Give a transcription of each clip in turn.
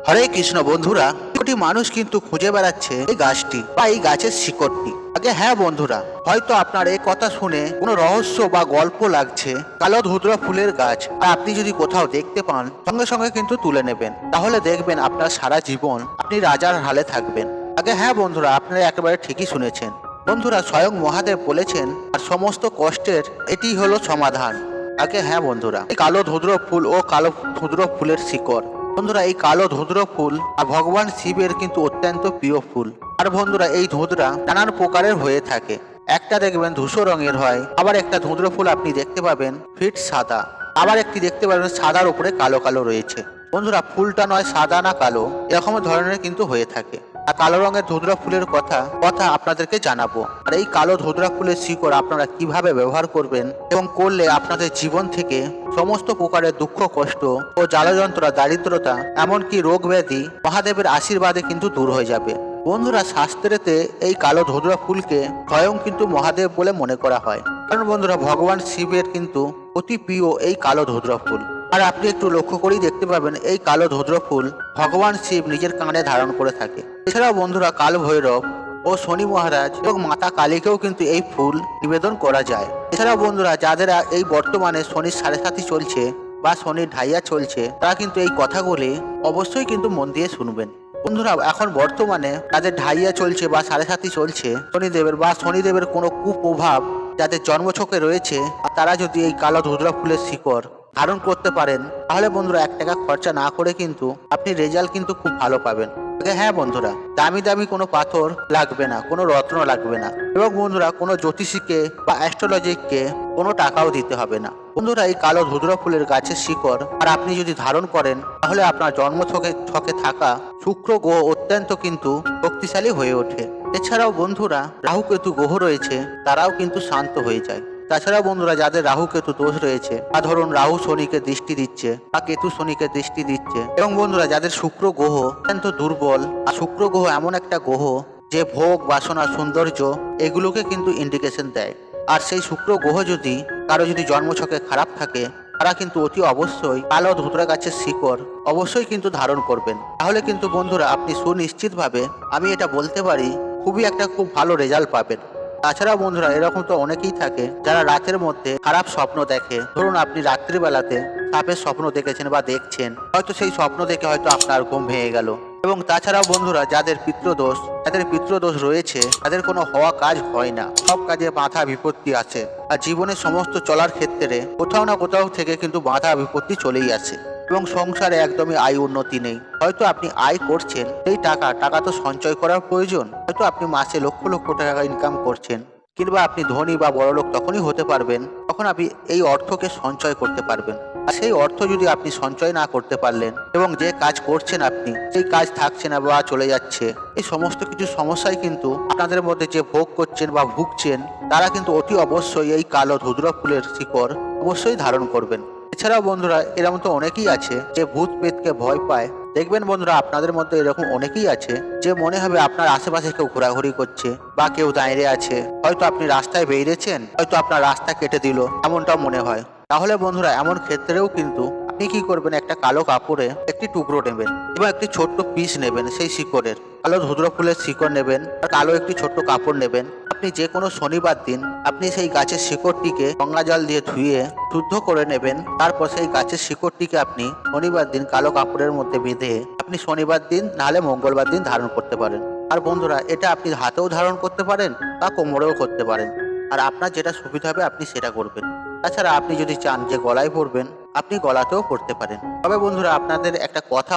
হরে কৃষ্ণ বন্ধুরা, কোটি মানুষ কিন্তু খুঁজে বেড়াচ্ছে এই গাছটি বা এই গাছের শিকড়টি। আগে হ্যাঁ বন্ধুরা, হয়তো আপনার এই কথা শুনে কোনো রহস্য বা গল্প লাগছে। কালো ধুতরা ফুলের গাছ আর আপনি যদি কোথাও দেখতে পান, সঙ্গে সঙ্গে কিন্তু তুলে নেবেন। তাহলে দেখবেন আপনার সারা জীবন আপনি রাজার হালে থাকবেন। আগে হ্যাঁ বন্ধুরা, আপনারা একেবারে ঠিকই শুনেছেন। বন্ধুরা, স্বয়ং মহাদেব বলেছেন আর সমস্ত কষ্টের এটি হলো সমাধান। আগে হ্যাঁ বন্ধুরা, এই কালো ধুদ্র ফুল ও কালো ধুদ্র ফুলের শিকড়। বন্ধুরা, এই কালো ধুদ্র ফুল আর ভগবান শিবের কিন্তু অত্যন্ত প্রিয় ফুল। আর বন্ধুরা, এই ধুতরা নানান প্রকারের হয়ে থাকে। একটা দেখবেন ধূসর রঙের হয়, আবার একটা ধুদ্র ফুল আপনি দেখতে পাবেন ফিট সাদা, আবার একটি দেখতে পাবেন সাদার উপরে কালো কালো রয়েছে। বন্ধুরা, ফুলটা নয় সাদা না কালো, এরকম ধরনের কিন্তু হয়ে থাকে। আর কালো রঙের ধুতরা ফুলের কথা আপনাদেরকে জানাবো। আর এই কালো ধুতরা ফুলের শিকড় আপনারা কিভাবে ব্যবহার করবেন এবং করলে আপনাদের জীবন থেকে সমস্ত প্রকারের দুঃখ কষ্ট ও জ্বালা যন্ত্রণা দারিদ্রতা এমনকি রোগ ব্যাধি মহাদেবের আশীর্বাদে কিন্তু দূর হয়ে যাবে। বন্ধুরা, শাস্ত্রেতে এই কালো ধুতরা ফুলকে স্বয়ং কিন্তু মহাদেব বলে মনে করা হয়। কারণ বন্ধুরা, ভগবান শিবের কিন্তু অতি প্রিয় এই কালো ধুতরা ফুল। আর আপনি একটু লক্ষ্য করেই দেখতে পাবেন এই কালো ধুতরা ফুল ভগবান শিব নিজের কানে ধারণ করে থাকে। এছাড়াও বন্ধুরা, কাল ভৈরব ও শনি মহারাজ এবং মাতা কালীকেও কিন্তু এই ফুল নিবেদন করা যায়। এছাড়াও বন্ধুরা, যাদের এই বর্তমানে শনির 7.5 চলছে বা শনির ঢাইয়া চলছে, তারা কিন্তু এই কথাগুলি অবশ্যই কিন্তু মন দিয়ে শুনবেন। বন্ধুরা, এখন বর্তমানে যাদের ঢাইয়া চলছে বা 7.5 চলছে শনিদেবের বা শনিদেবের কোনো কুপ্রভাব যাদের জন্মছকে রয়েছে, তারা যদি এই কালো ধুতরা ফুলের শিকড় ধারণ করতে পারেন, তাহলে বন্ধুরা 1 টাকা খরচা না করে কিন্তু আপনি রেজাল্ট কিন্তু খুব ভালো পাবেন। হ্যাঁ বন্ধুরা, দামি দামি কোনো পাথর লাগবে না, কোনো রত্ন লাগবে না, এবং বন্ধুরা কোনো জ্যোতিষীকে বা অ্যাস্ট্রোলজিককে কোনো টাকাও দিতে হবে না। বন্ধুরা, এই কালো ধুতরা ফুলের গাছের শিকড় আর আপনি যদি ধারণ করেন, তাহলে আপনার জন্ম ছকে থাকা শুক্র গ্রহ অত্যন্ত কিন্তু শক্তিশালী হয়ে ওঠে। এছাড়াও বন্ধুরা, রাহু কেতু গ্রহ রয়েছে, তারাও কিন্তু শান্ত হয়ে যায়। তাছাড়াও বন্ধুরা, যাদের রাহু কেতু দোষ রয়েছে, বা ধরুন রাহু শনিকে দৃষ্টি দিচ্ছে বা কেতু শনিকে দৃষ্টি দিচ্ছে, এবং বন্ধুরা যাদের শুক্র গ্রহ অত্যন্ত দুর্বল, আর শুক্র গ্রহ এমন একটা গ্রহ যে ভোগ বাসনা সৌন্দর্য এগুলোকে কিন্তু ইন্ডিকেশন দেয়। আর সেই শুক্র গ্রহ যদি কারো যদি জন্মছকে খারাপ থাকে, তারা কিন্তু অতি অবশ্যই কালো ধুতরা গাছের শিকড় অবশ্যই কিন্তু ধারণ করবেন। তাহলে কিন্তু বন্ধুরা আপনি সুনিশ্চিতভাবে আমি এটা বলতে পারি খুব ভালো রেজাল্ট পাবেন। তাছাড়াও বন্ধুরা, এরকম তো অনেকেই থাকে যারা রাতের মধ্যে খারাপ স্বপ্ন দেখে। ধরুন আপনি রাত্রিবেলাতে সাপের স্বপ্ন দেখেছেন বা দেখছেন, হয়তো সেই স্বপ্ন দেখে হয়তো আপনার ঘুম ভেঙে গেল। এবং তাছাড়াও বন্ধুরা, যাদের পিতৃদোষ রয়েছে, তাদের কোনো হওয়া কাজ হয় না, সব কাজে বাধা বিপত্তি আছে। আর জীবনের সমস্ত চলার ক্ষেত্রে কোথাও না কোথাও থেকে কিন্তু বাধা বিপত্তি চলেই আসে, এবং সংসারে একদমই আয় উন্নতি নেই। হয়তো আপনি আয় করছেন, সেই টাকা তো সঞ্চয় করার প্রয়োজন। হয়তো আপনি মাসে লক্ষ লক্ষ টাকা ইনকাম করছেন, কিংবা আপনি ধনী বা বড়লোক তখনই হতে পারবেন তখন আপনি এই অর্থকে সঞ্চয় করতে পারবেন। আর সেই অর্থ যদি আপনি সঞ্চয় না করতে পারলেন এবং যে কাজ করছেন আপনি সেই কাজ থাকছে না বা চলে যাচ্ছে, এই সমস্ত কিছু সমস্যায় কিন্তু আপনাদের মধ্যে যে ভোগ করছেন বা ভুগছেন, তারা কিন্তু অতি অবশ্যই এই কালো ধুতরা ফুলের শিকড় অবশ্যই ধারণ করবেন। এছাড়াও বন্ধুরা, এরকম তো অনেকেই আছে যে ভূত প্রেতকে ভয় পায়। দেখবেন বন্ধুরা, আপনাদের মধ্যে এরকম অনেকেই আছে যে মনে হবে আপনার আশেপাশে কেউ ঘোরাঘুরি করছে বা কেউ দাঁড়িয়ে আছে। হয়তো আপনি রাস্তায় বেরিয়েছেন, হয়তো আপনার রাস্তা কেটে দিল, এমনটাও মনে হয়। তাহলে বন্ধুরা, এমন ক্ষেত্রেও কিন্তু আপনি কি করবেন, একটা কালো কাপড়ে একটি টুকরো নেবেন এবং একটি ছোট্ট পিস নেবেন সেই শিকড়ের, কালো ধুতরা ফুলের শিকড় নেবেন আর কালো একটি ছোট্ট কাপড় নেবেন। আপনি যে কোনো শনিবার দিন আপনি সেই গাছের শিকড়টিকে গঙ্গা জল দিয়ে ধুয়ে শুদ্ধ করে নেবেন। তারপর সেই গাছের শিকড়টিকে আপনি শনিবার দিন কালো কাপড়ের মধ্যে বেঁধে আপনি শনিবার দিন নাহলে মঙ্গলবার দিন ধারণ করতে পারেন। আর বন্ধুরা, এটা আপনি হাতেও ধারণ করতে পারেন বা কোমরেও করতে পারেন, আর আপনার যেটা সুবিধা হবে আপনি সেটা করবেন। তাছাড়া আপনি যদি চান যে গলায় পরবেন, আপনি গলাতেও পরতে পারেন। তবে বন্ধুরা, আপনাদের একটা কথা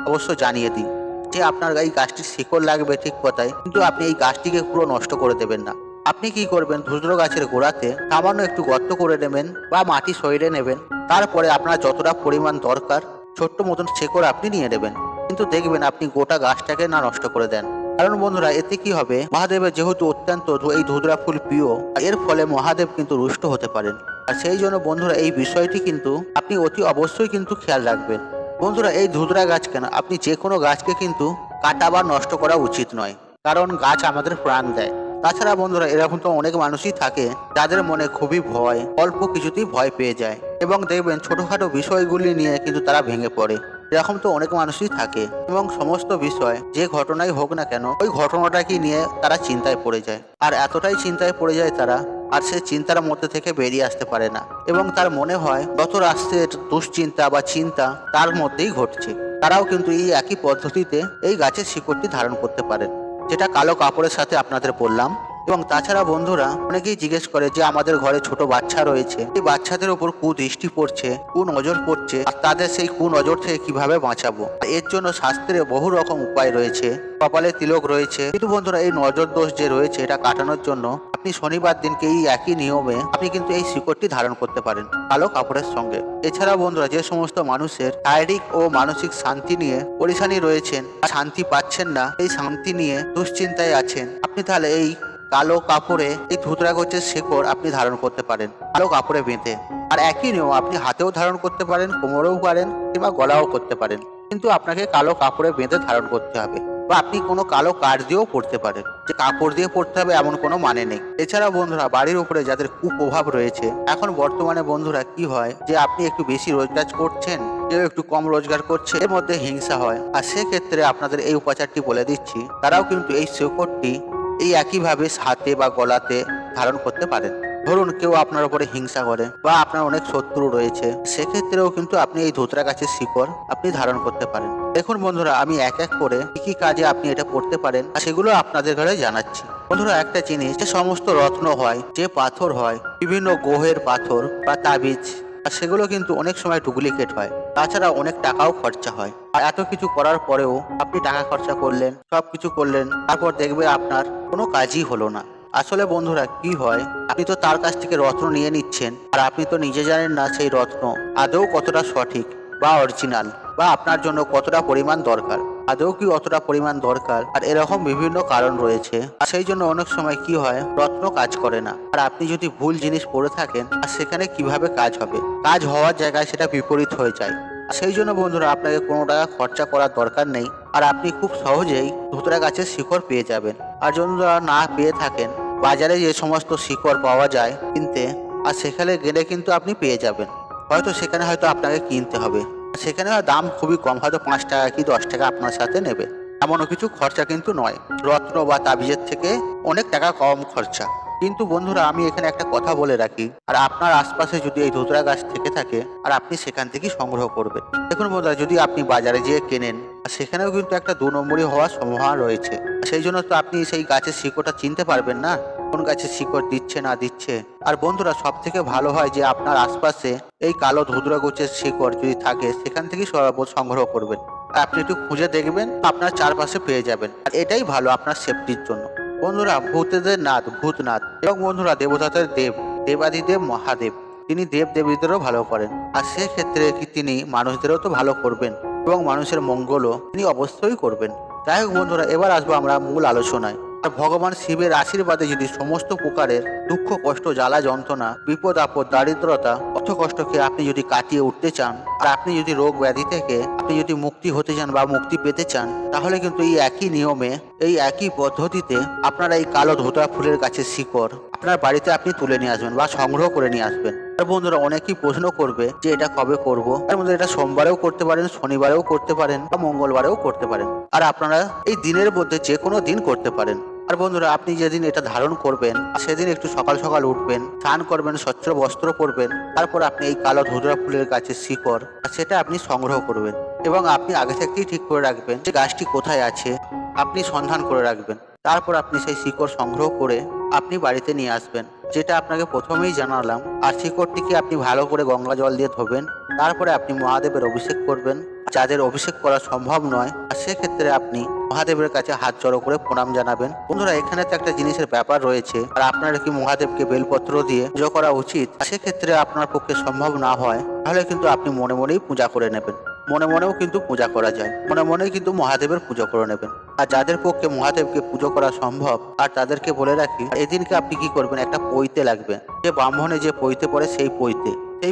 অবশ্য জানিয়ে দিই যে আপনার এই গাছটির শিকড় লাগবে ঠিক কথাই, কিন্তু আপনি এই গাছটিকে পুরো নষ্ট করে দেবেন না। আপনি কি করবেন, ধুতরা গাছের গোড়াতে সামান্য একটু গর্ত করে নেবেন বা মাটি সরিয়ে নেবেন। তারপরে আপনার যতটা পরিমাণ দরকার ছোট্ট মতন শিকড় আপনি নিয়ে নেবেন। কিন্তু দেখবেন আপনি গোটা গাছটাকে না নষ্ট করে দেন। কারণ বন্ধুরা, এতে কি হবে, মহাদেবের যেহেতু অত্যন্ত এই ধুতরা ফুল প্রিয়, এর ফলে মহাদেব কিন্তু রুষ্ট হতে পারেন। আর সেই জন্য বন্ধুরা, এই বিষয়টি কিন্তু আপনি অতি অবশ্যই কিন্তু খেয়াল রাখবেন। বন্ধুরা, এই ধুতরা গাছ কেন, আপনি যে কোনো গাছকে কিন্তু কাটা বা নষ্ট করা উচিত নয়, কারণ গাছ আমাদের প্রাণ দেয়। তাছাড়া বন্ধুরা, এরকম তো অনেক মানুষই থাকে যাদের মনে খুবই ভয়, অল্প কিছুতেই ভয় পেয়ে যায়, এবং দেখবেন ছোটখাটো বিষয়গুলি নিয়ে কিন্তু তারা ভেঙে পড়ে। এরকম তো অনেক মানুষই থাকে এবং সমস্ত বিষয় যে ঘটনাই হোক না কেন ওই ঘটনাটাকে নিয়ে তারা চিন্তায় পড়ে যায়, আর এতটাই চিন্তায় পড়ে যায় তারা আর সে চিন্তার মধ্যে থেকে বেরিয়ে আসতে পারে না এবং তার মনে হয় যত রাষ্ট্রের দুশ্চিন্তা বা চিন্তা তার মধ্যেই ঘটছে। তারাও কিন্তু এই একই পদ্ধতিতে এই গাছের শিকড়টি ধারণ করতে পারেন, যেটা কালো কাপড়ের সাথে আপনাদের বললাম। এবং তাছাড়া বন্ধুরা অনেকেই জিজ্ঞেস করে যে আমাদের ঘরে ছোট বাচ্চা রয়েছে, এই বাচ্চাদের ওপর কুদৃষ্টি পড়ছে, কুনজর পড়ছে, আর তাদের সেই কুনজর থেকে কিভাবে বাঁচাবো। এর জন্য শাস্ত্রে বহু রকম উপায় রয়েছে, কপালে তিলক রয়েছে, কিন্তু বন্ধুরা এই নজর দোষ যে রয়েছে এটা কাটানোর জন্য আপনি শনিবার দিনকে এই একই নিয়মে আপনি কিন্তু এই শিকড়টি ধারণ করতে পারেন কালো কাপড়ের সঙ্গে। এছাড়া বন্ধুরা যে সমস্ত মানুষের শারীরিক ও মানসিক শান্তি নিয়ে পরেশানি রয়েছেন, শান্তি পাচ্ছেন না, এই শান্তি নিয়ে দুশ্চিন্তায় আছেন, আপনি তাহলে এই কালো কাপড়ে এই ধুতরা গোছের শিকড় আপনি ধারণ করতে পারেন কালো কাপড়ে বেঁধে। আর একই নিয়ম আপনি হাতেও ধারণ করতে পারেন, কোমরেও পারেন, কিংবা গলাও করতে পারেন, কিন্তু আপনাকে কালো কাপড়ে বেঁধে ধারণ করতে হবে। বা আপনি কোনো কালো কাঠ দিয়েও পড়তে পারেন, যে কাপড় দিয়ে পড়তে হবে এমন কোনো মানে নেই। এছাড়া বন্ধুরা বাড়ির উপরে যাদের কুপ্রভাব রয়েছে, এখন বর্তমানে বন্ধুরা কি হয় যে আপনি একটু বেশি রোজগার করছেন, কেউ একটু কম রোজগার করছে, এর মধ্যে হিংসা হয়। আর সেক্ষেত্রে আপনাদের এই উপাচারটি বলে দিচ্ছি, তারাও কিন্তু এই শিকড়টি এই একইভাবে হাতে বা গলাতে ধারণ করতে পারেন। ধরুন কেউ আপনার উপরে হিংসা করে বা আপনার অনেক শত্রু রয়েছে, সেক্ষেত্রেও কিন্তু আপনি এই ধুতরা গাছের শিকড় আপনি ধারণ করতে পারেন। দেখুন বন্ধুরা, আমি এক এক করে কি কি কাজে আপনি এটা করতে পারেন সেগুলো আপনাদের ঘরে জানাচ্ছি। বন্ধুরা একটা জিনিস, যে সমস্ত রত্ন হয়, যে পাথর হয়, বিভিন্ন গ্রহের পাথর বা তাবিজ, আর সেগুলো কিন্তু অনেক সময় ডুপ্লিকেট হয়, তাছাড়া অনেক টাকাও খরচা হয়। আর এত কিছু করার পরেও আপনি টাকা খরচা করলেন, সবকিছু করলেন, তারপর দেখবে আপনার কোনো কাজই হলো না। আসলে বন্ধুরা কি হয়, আপনি তো তার কাছ থেকে রত্ন নিয়ে নিচ্ছেন, আর আপনি তো নিজে জানেন না সেই রত্ন আদৌ কতটা সঠিক বা অরিজিনাল, বা আপনার জন্য কতটা পরিমাণ দরকার, আদৌ কি অতটা পরিমাণ দরকার। আর এরকম বিভিন্ন কারণ রয়েছে, আর সেই জন্য অনেক সময় কি হয়, রত্ন কাজ করে না। আর আপনি যদি ভুল জিনিস পড়ে থাকেন, আর সেখানে কিভাবে কাজ হবে, কাজ হওয়ার জায়গায় সেটা বিপরীত হয়ে যায়। সেই জন্য বন্ধুরা আপনাকে কোনো টাকা খরচা করার দরকার নেই, আর আপনি খুব সহজেই ধুতরা গাছের শিকড় পেয়ে যাবেন। আর যদি না পেয়ে থাকেন, বাজারে যে সমস্ত শিকড় পাওয়া যায় কিনতে, আর সেখানে গেলে কিন্তু আপনি পেয়ে যাবেন। হয়তো সেখানে হয়তো আপনাকে কিনতে হবে, সেখানে দাম খুবই কম, হয়তো 5 টাকা কি 10 টাকা আপনার সাথে নেবে, এমনও কিছু খরচা কিন্তু নয়। রত্ন বা তাবিজের থেকে অনেক টাকা কম খরচা। কিন্তু বন্ধুরা আমি এখানে একটা কথা বলে রাখি, আর আপনার আশপাশে যদি এই ধুতরা গাছ থেকে থাকে, আর আপনি সেখান থেকেই সংগ্রহ করবেন। দেখুন বন্ধুরা, যদি আপনি বাজারে যেয়ে কেনেন, সেখানেও কিন্তু একটা 2 নম্বরই হওয়ার সম্ভাবনা রয়েছে। সেই জন্য তো আপনি সেই গাছের শিকড়টা চিনতে পারবেন না, কোন গাছের শিকড় দিচ্ছে না দিচ্ছে। আর বন্ধুরা সব থেকে ভালো হয় যে আপনার আশপাশে এই কালো ধুতরা গোছের শিকড় যদি থাকে, সেখান থেকেই সংগ্রহ করবেন। আপনি একটু খুঁজে দেখবেন, আপনার চারপাশে পেয়ে যাবেন, আর এটাই ভালো আপনার সেফটির জন্য। বন্ধুরা ভূতেদের নাথ ভূতনাথ, এবং বন্ধুরা দেবতাদের দেব, দেবাদিদেব মহাদেব, তিনি দেব দেবীদেরও ভালো করেন। আর সেক্ষেত্রে কি তিনি মানুষদেরও তো ভালো করবেন, এবং মানুষের মঙ্গলও তিনি অবশ্যই করবেন। যাই হোক বন্ধুরা, এবার আসবো আমরা মূল আলোচনায়। আর ভগবান শিবের আশীর্বাদে যদি সমস্ত প্রকারের দুঃখ কষ্ট জ্বালা যন্ত্রণা বিপদ আপদ দারিদ্রতা অর্থ কষ্টকে আপনি যদি কাটিয়ে উঠতে চান, আর আপনি যদি রোগ ব্যাধি থেকে আপনি যদি মুক্তি হতে চান বা মুক্তি পেতে চান, তাহলে কিন্তু এই একই নিয়মে এই একই পদ্ধতিতে আপনারা এই কালো ধোঁতা ফুলের গাছের শিকড় আপনার বাড়িতে আপনি তুলে নিয়ে আসবেন বা সংগ্রহ করে নিয়ে আসবেন। আর বন্ধুরা অনেকেই প্রশ্ন করবে যে এটা কবে করব। তার মধ্যে এটা সোমবারেও করতে পারেন, শনিবারেও করতে পারেন, বা মঙ্গলবারেও করতে পারেন। আর আপনারা এই দিনের মধ্যে যে কোনো দিন করতে পারেন। আর বন্ধুরা আপনি যেদিন এটা ধারণ করবেন, সেদিন একটু সকাল সকাল উঠবেন, স্নান করবেন, স্বচ্ছ বস্ত্র পরবেন, তারপর আপনি এই কালো ধুতরা ফুলের গাছের শিকড় সেটা আপনি সংগ্রহ করবেন, এবং আপনি আগে থেকেই ঠিক করে রাখবেন যে গাছটি কোথায় আছে, আপনি সন্ধান করে রাখবেন। তারপর আপনি সেই শিকড় সংগ্রহ করে আপনি বাড়িতে নিয়ে আসবেন, যেটা আপনাকে প্রথমেই জানালাম। আর শিকড়টিকে আপনি ভালো করে গঙ্গা জল দিয়ে ধোবেন, তারপরে আপনি মহাদেবের অভিষেক করবেন। যাদের অভিষেক করা সম্ভব নয়, সেক্ষেত্রে আপনি মহাদেবের কাছে হাত জড়ো করে প্রণাম জানাবেন। বন্ধুরা এখানে তো একটা জিনিসের ব্যাপার রয়েছে, আর আপনার কি মহাদেবকে বেলপত্র দিয়ে পুজো করা উচিত? সেক্ষেত্রে আপনার পক্ষে সম্ভব না হয়, তাহলে কিন্তু আপনি মনে মনেই পূজা করে নেবেন। মনে মনেও কিন্তু পূজা করা যায়, মনে মনেই কিন্তু মহাদেবের পুজো করে নেবেন। আর যাদের পক্ষে মহাদেবকে পুজো করা সম্ভব, আর তাদেরকে বলে রাখি, এদিনকে আপনি কি করবেন, একটা পৈতে লাগবে, যে ব্রাহ্মণে যে পৈতে পড়ে সেই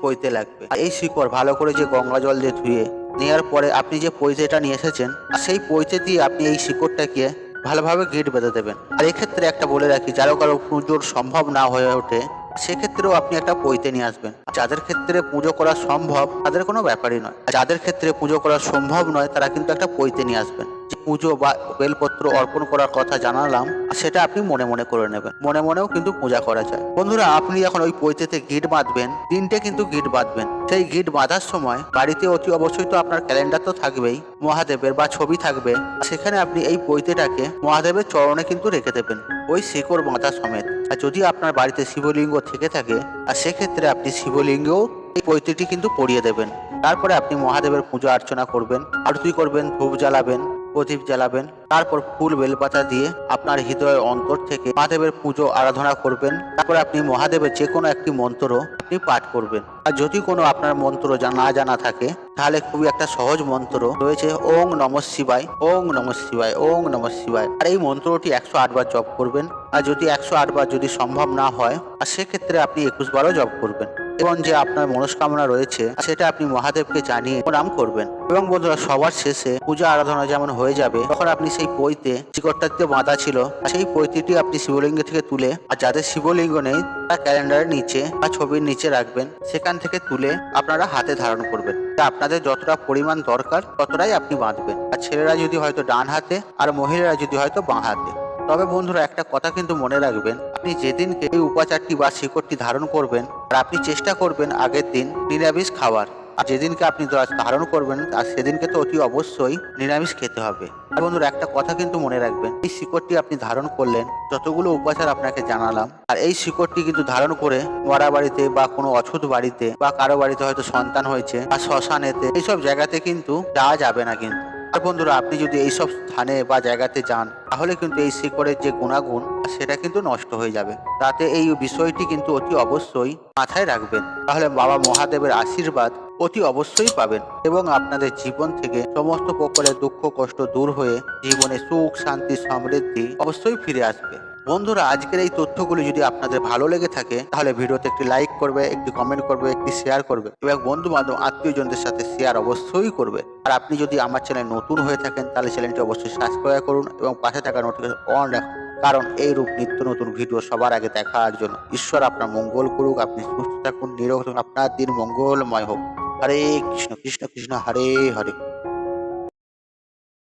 পৈতে লাগবে। আর এই শিকড় ভালো করে যে গঙ্গা জল দিয়ে ধুয়ে নেওয়ার পরে আপনি যে পৈতেটা নিয়ে এসেছেন, সেই পৈতে দিয়ে আপনি এই শিকড়টাকে ভালোভাবে গিঁট বেঁধে দেবেন। আর এক্ষেত্রে একটা বলে রাখি, যারা কারো পুজোর সম্ভব না হয়ে ওঠে, সেক্ষেত্রেও আপনি একটা পৈতে নিয়ে আসবেন। যাদের ক্ষেত্রে পুজো করা সম্ভব তাদের কোনো ব্যাপারই নয়, যাদের ক্ষেত্রে পুজো করা সম্ভব নয় তারা কিন্তু একটা পৈতে নিয়ে আসবেন। যে পুজো বা বেলপত্র অর্পণ করার কথা জানালাম সেটা আপনি মনে মনে করে নেবেন, মনে মনেও কিন্তু পূজা করা যায়। বন্ধুরা, আপনি যখন ওই পৈতেতে গিট বাঁধবেন, তিনটে কিন্তু গিট বাঁধবেন। সেই গিট বাঁধার সময় বাড়িতে অতি অবশ্যই তো আপনার ক্যালেন্ডার তো থাকবেই, মহাদেবের বা ছবি থাকবে, সেখানে আপনি এই পৈতেটাকে মহাদেবের চরণে কিন্তু রেখে দেবেন, ওই শিকড় বাঁধা সমেত। আর যদি আপনার বাড়িতে শিবলিঙ্গ থেকে থাকে, আর সেক্ষেত্রে আপনি শিবলিঙ্গেও এই পৈতেটি কিন্তু পরিয়ে দেবেন। তারপরে আপনি মহাদেবের পূজা অর্চনা করবেন, আরতি করবেন, ধূপ জ্বালাবেন, প্রদীপ জ্বালাবেন। তারপর ফুল বেলপাতা দিয়ে আপনার হৃদয়ের অন্তর থেকে মহাদেবের পুজো আরাধনা করবেন। তারপরে আপনি মহাদেবের যে কোনো একটি মন্ত্র আপনি পাঠ করবেন। আর যদি কোনো আপনার মন্ত্র না জানা থাকে, তাহলে খুবই একটা সহজ মন্ত্র রয়েছে, ওং নমঃ শিবায়, ওং নমঃ শিবায়, ওং নমঃ শিবায়। আর এই মন্ত্রটি 108 বার জপ করবেন। আর যদি 108 বার যদি সম্ভব না হয়, আর সেক্ষেত্রে আপনি 21 বারও জপ করবেন। এবং যে আপনার মনস্কামনা রয়েছে সেটা আপনি মহাদেবকে জানিয়ে প্রণাম করবেন। এবং বন্ধুরা, সবার শেষে পূজা আরাধনা যেমন হয়ে যাবে, তখন আপনি সেই পৈতে শিকড়টাতে বাঁধা ছিল সেই পৈতিটি আপনি শিবলিঙ্গ থেকে তুলে, আর যাদের শিবলিঙ্গ নেই তার ক্যালেন্ডারের নিচে বা ছবির নিচে রাখবেন, সেখান থেকে তুলে আপনারা হাতে ধারণ করবেন। আপনাদের যতটা পরিমাণ দরকার ততটাই আপনি বাঁধবেন। আর ছেলেরা যদি হয়তো ডান হাতে, আর মহিলারা যদি হয়তো বাঁ হাতে। তবে বন্ধুরা, একটা কথা কিন্তু মনে রাখবেন, আপনি যেদিনকে এই উপাচারটি বা শিকড়টি ধারণ করবেন, আর আপনি চেষ্টা করবেন আগের দিন নিরামিষ খাবার। আর যেদিনকে আপনি ধারণ করবেন আর সেদিনকে তো অতি অবশ্যই নিরামিষ খেতে হবে। আর বন্ধুরা, একটা কথা কিন্তু মনে রাখবেন, এই শিকড়টি আপনি ধারণ করলেন, যতগুলো উপাচার আপনাকে জানালাম, আর এই শিকড়টি কিন্তু ধারণ করে মরা বাড়িতে বা কোনো অছুত বাড়িতে বা কারো বাড়িতে হয়তো সন্তান হয়েছে বা শ্মশানেতে, এইসব জায়গাতে কিন্তু যাওয়া যাবে না কিন্তু। আর বন্ধুরা, আপনি যদি এইসব স্থানে বা জায়গাতে যান, তাহলে কিন্তু এই শিকড়ের যে গুণাগুণ সেটা কিন্তু নষ্ট হয়ে যাবে। তাতে এই বিষয়টি কিন্তু অতি অবশ্যই মাথায় রাখবেন, তাহলে বাবা মহাদেবের আশীর্বাদ অতি অবশ্যই পাবেন এবং আপনাদের জীবন থেকে সমস্ত প্রকারের দুঃখ কষ্ট দূর হয়ে জীবনে সুখ শান্তি সমৃদ্ধি অবশ্যই ফিরে আসবে। বন্ধুরা, আজকের এই তথ্যগুলি যদি আপনাদের ভালো লেগে থাকে, তাহলে ভিডিওতে একটি লাইক করবে, একটি কমেন্ট করবে, একটি শেয়ার করবে এবং বন্ধু বান্ধব আত্মীয়জনদের সাথে শেয়ার অবশ্যই করবে। আর আপনি যদি আমার চ্যানেল নতুন হয়ে থাকেন, তাহলে চ্যানেলটি অবশ্যই সাবস্ক্রাইব করুন এবং পাশে থাকা নোটিফিকেশন অন রাখুন, কারণ এই রূপ নিত্য নতুন ভিডিও সবার আগে দেখার জন্য। ঈশ্বর আপনার মঙ্গল করুক, আপনি সুস্থ থাকুন, নিরোগ থাকুন, আপনার দিন মঙ্গলময় হোক। হরে কৃষ্ণ কৃষ্ণ কৃষ্ণ হরে হরে।